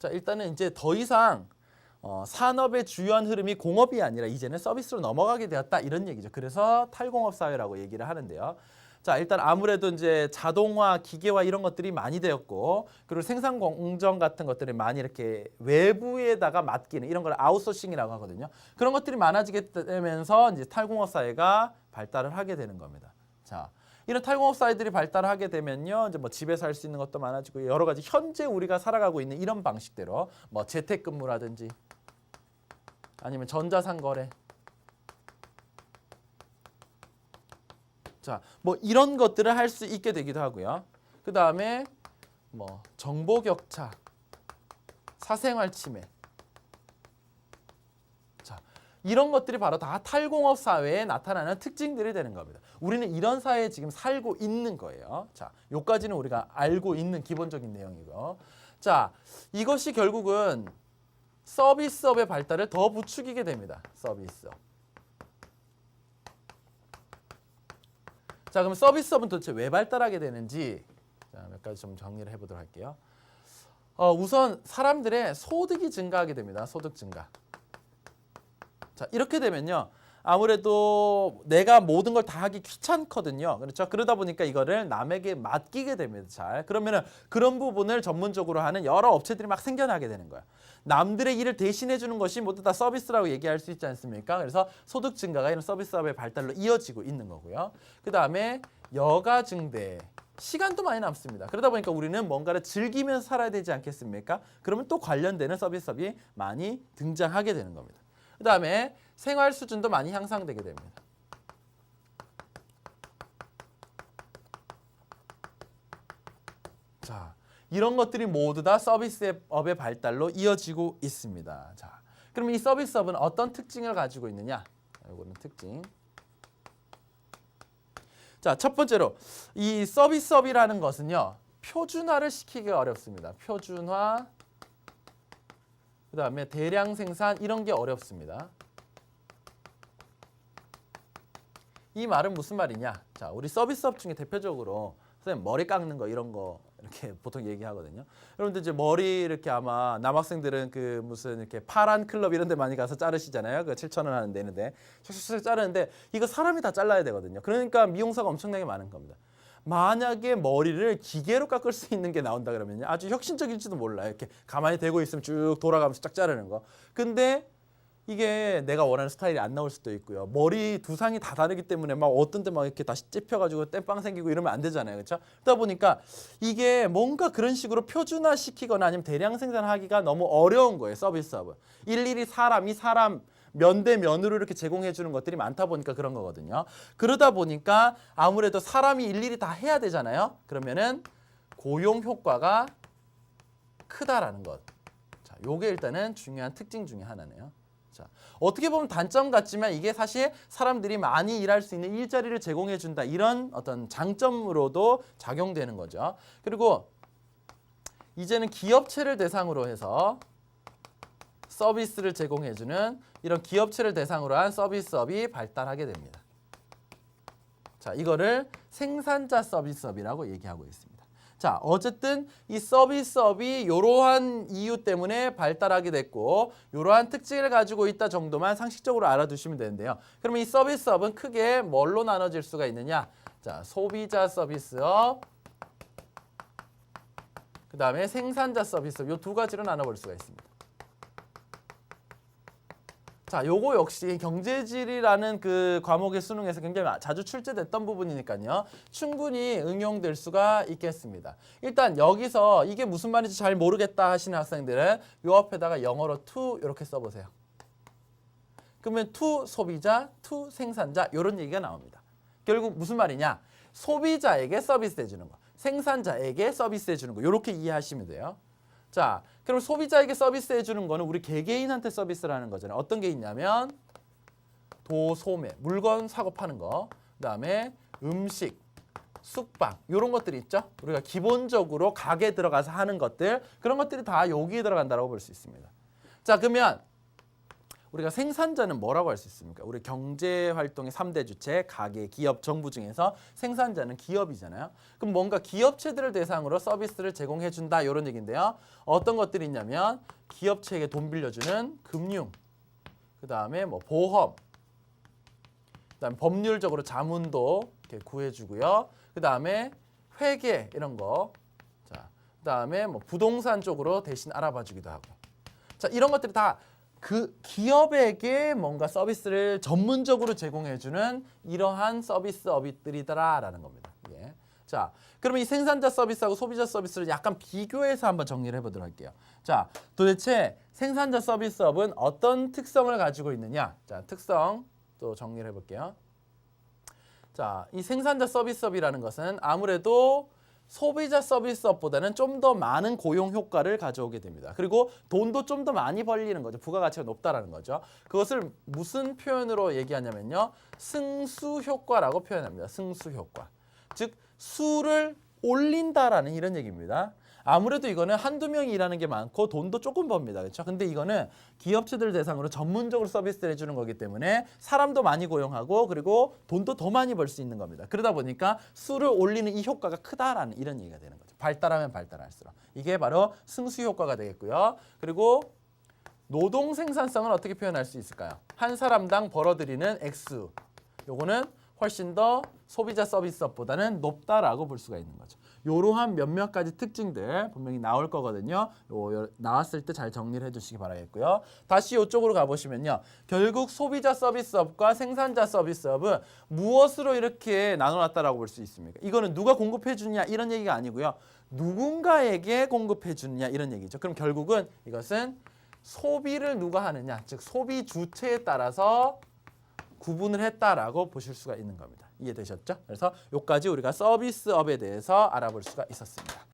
자, 일단은 이제 더 이상 산업의 주요한 흐름이 공업이 아니라 이제는 서비스로 넘어가게 되었다 이런 얘기죠. 그래서 탈공업 사회라고 얘기를 하는데요. 자, 일단 아무래도 이제 자동화, 기계화 이런 것들이 많이 되었고, 그리고 생산 공정 같은 것들이 많이 이렇게 외부에다가 맡기는 이런 걸 아웃소싱이라고 하거든요. 그런 것들이 많아지게 되면서 이제 탈공업 사회가 발달을 하게 되는 겁니다. 자, 이런 탈공업 사회들이 발달하게 되면요, 이제 뭐 집에서 할 수 있는 것도 많아지고 여러 가지 현재 우리가 살아가고 있는 이런 방식대로 뭐 재택근무라든지 아니면 전자상거래, 자, 뭐 이런 것들을 할 수 있게 되기도 하고요. 그 다음에 뭐 정보 격차, 사생활 침해, 자, 이런 것들이 바로 다 탈공업 사회에 나타나는 특징들이 되는 겁니다. 우리는 이런 사회에 지금 살고 있는 거예요. 자, 요까지는 우리가 알고 있는 기본적인 내용이고, 자, 이것이 결국은 서비스업의 발달을 더 부추기게 됩니다. 서비스업. 자, 그럼 서비스업은 도대체 왜 발달하게 되는지 자, 몇 가지 좀 정리를 해보도록 할게요. 우선 사람들의 소득이 증가하게 됩니다. 소득 증가. 자, 이렇게 되면요, 아무래도 내가 모든 걸 다 하기 귀찮거든요. 그렇죠? 그러다 보니까 이거를 남에게 맡기게 됩니다. 잘. 그러면은 그런 부분을 전문적으로 하는 여러 업체들이 막 생겨나게 되는 거예요. 남들의 일을 대신해 주는 것이 모두 다 서비스라고 얘기할 수 있지 않습니까? 그래서 소득 증가가 이런 서비스업의 발달로 이어지고 있는 거고요. 그 다음에 여가 증대. 시간도 많이 남습니다. 그러다 보니까 우리는 뭔가를 즐기면서 살아야 되지 않겠습니까? 그러면 또 관련되는 서비스업이 많이 등장하게 되는 겁니다. 그 다음에 생활 수준도 많이 향상되게 됩니다. 자, 이런 것들이 모두 다 서비스업의 발달로 이어지고 있습니다. 자, 그럼 이 서비스업은 어떤 특징을 가지고 있느냐? 이거는 특징. 자, 첫 번째로 이 서비스업이라는 것은요, 표준화를 시키기가 어렵습니다. 표준화, 그 다음에 대량 생산 이런 게 어렵습니다. 이 말은 무슨 말이냐? 자, 우리 서비스업 중에 대표적으로 선생님 머리 깎는 거 이런 거 이렇게 보통 얘기하거든요. 여러분들 이제 머리 이렇게 아마 남학생들은 그 무슨 이렇게 파란 클럽 이런 데 많이 가서 자르시잖아요. 그 7,000원 하는 데는데 샥샥샥 자르는데 이거 사람이 다 잘라야 되거든요. 그러니까 미용사가 엄청나게 많은 겁니다. 만약에 머리를 기계로 깎을 수 있는 게 나온다 그러면요, 아주 혁신적일지도 몰라요. 이렇게 가만히 대고 있으면 쭉 돌아가면서 쫙 자르는 거. 근데 이게 내가 원하는 스타일이 안 나올 수도 있고요. 머리 두상이 다 다르기 때문에 막 어떤 데 막 이렇게 다시 찝혀가지고 땜빵 생기고 이러면 안 되잖아요. 그렇죠? 그러다 보니까 이게 뭔가 그런 식으로 표준화시키거나 아니면 대량 생산하기가 너무 어려운 거예요. 서비스업은. 일일이 사람이 사람 면 대 면으로 이렇게 제공해 주는 것들이 많다 보니까 그런 거거든요. 그러다 보니까 아무래도 사람이 일일이 다 해야 되잖아요. 그러면은 고용 효과가 크다라는 것. 자, 요게 일단은 중요한 특징 중에 하나네요. 자, 어떻게 보면 단점 같지만 이게 사실 사람들이 많이 일할 수 있는 일자리를 제공해 준다 이런 어떤 장점으로도 작용되는 거죠. 그리고 이제는 기업체를 대상으로 해서 서비스를 제공해 주는 이런 기업체를 대상으로 한 서비스업이 발달하게 됩니다. 자, 이거를 생산자 서비스업이라고 얘기하고 있습니다. 자, 어쨌든 이 서비스업이 이러한 이유 때문에 발달하게 됐고 이러한 특징을 가지고 있다 정도만 상식적으로 알아두시면 되는데요. 그러면 이 서비스업은 크게 뭘로 나눠질 수가 있느냐? 자, 소비자 서비스업, 그 다음에 생산자 서비스업, 이 두 가지로 나눠볼 수가 있습니다. 자, 요거 역시 경제질이라는 그 과목의 수능에서 굉장히 자주 출제됐던 부분이니까요. 충분히 응용될 수가 있겠습니다. 일단 여기서 이게 무슨 말인지 잘 모르겠다 하시는 학생들은 요 앞에다가 영어로 to 이렇게 써보세요. 그러면 to 소비자, to 생산자 이런 얘기가 나옵니다. 결국 무슨 말이냐? 소비자에게 서비스 해주는 거, 생산자에게 서비스 해주는 거 이렇게 이해하시면 돼요. 자, 그럼 소비자에게 서비스 해주는 거는 우리 개개인한테 서비스라는 거잖아요. 어떤 게 있냐면 도소매, 물건 사고 파는 거, 그 다음에 음식, 숙박 이런 것들이 있죠. 우리가 기본적으로 가게 들어가서 하는 것들, 그런 것들이 다 여기에 들어간다고 볼 수 있습니다. 자, 그러면 우리가 생산자는 뭐라고 할 수 있습니까? 우리 경제 활동의 3대 주체, 가계, 기업, 정부 중에서 생산자는 기업이잖아요. 그럼 뭔가 기업체들을 대상으로 서비스를 제공해 준다 이런 얘기인데요. 어떤 것들이 있냐면 기업체에게 돈 빌려주는 금융, 그다음에 뭐 보험, 그다음에 법률적으로 자문도 이렇게 구해주고요. 그다음에 회계 이런 거, 자, 그다음에 뭐 부동산 쪽으로 대신 알아봐주기도 하고, 자 이런 것들이 다 그 기업에게 뭔가 서비스를 전문적으로 제공해주는 이러한 서비스업들이다라는 겁니다. 이게. 자, 그러면 이 생산자 서비스하고 소비자 서비스를 약간 비교해서 한번 정리를 해보도록 할게요. 자, 도대체 생산자 서비스업은 어떤 특성을 가지고 있느냐? 자, 특성 또 정리를 해볼게요. 자, 이 생산자 서비스업이라는 것은 아무래도 소비자 서비스업보다는 좀 더 많은 고용 효과를 가져오게 됩니다. 그리고 돈도 좀 더 많이 벌리는 거죠. 부가가치가 높다라는 거죠. 그것을 무슨 표현으로 얘기하냐면요. 승수 효과라고 표현합니다. 승수 효과. 즉 수를 올린다라는 이런 얘기입니다. 아무래도 이거는 한두 명이 일하는 게 많고 돈도 조금 법니다. 그렇죠? 근데 이거는 기업체들 대상으로 전문적으로 서비스를 해주는 거기 때문에 사람도 많이 고용하고 그리고 돈도 더 많이 벌 수 있는 겁니다. 그러다 보니까 수를 올리는 이 효과가 크다라는 이런 얘기가 되는 거죠. 발달하면 발달할수록. 이게 바로 승수 효과가 되겠고요. 그리고 노동 생산성은 어떻게 표현할 수 있을까요? 한 사람당 벌어들이는 액수. 요거는 훨씬 더 소비자 서비스업보다는 높다라고 볼 수가 있는 거죠. 이러한 몇몇 가지 특징들 분명히 나올 거거든요. 나왔을 때 잘 정리를 해주시기 바라겠고요. 다시 이쪽으로 가보시면요. 결국 소비자 서비스업과 생산자 서비스업은 무엇으로 이렇게 나눠놨다라고 볼 수 있습니까? 이거는 누가 공급해 주냐 이런 얘기가 아니고요. 누군가에게 공급해 주느냐 이런 얘기죠. 그럼 결국은 이것은 소비를 누가 하느냐, 즉 소비 주체에 따라서 구분을 했다라고 보실 수가 있는 겁니다. 이해되셨죠? 그래서 여기까지 우리가 서비스업에 대해서 알아볼 수가 있었습니다.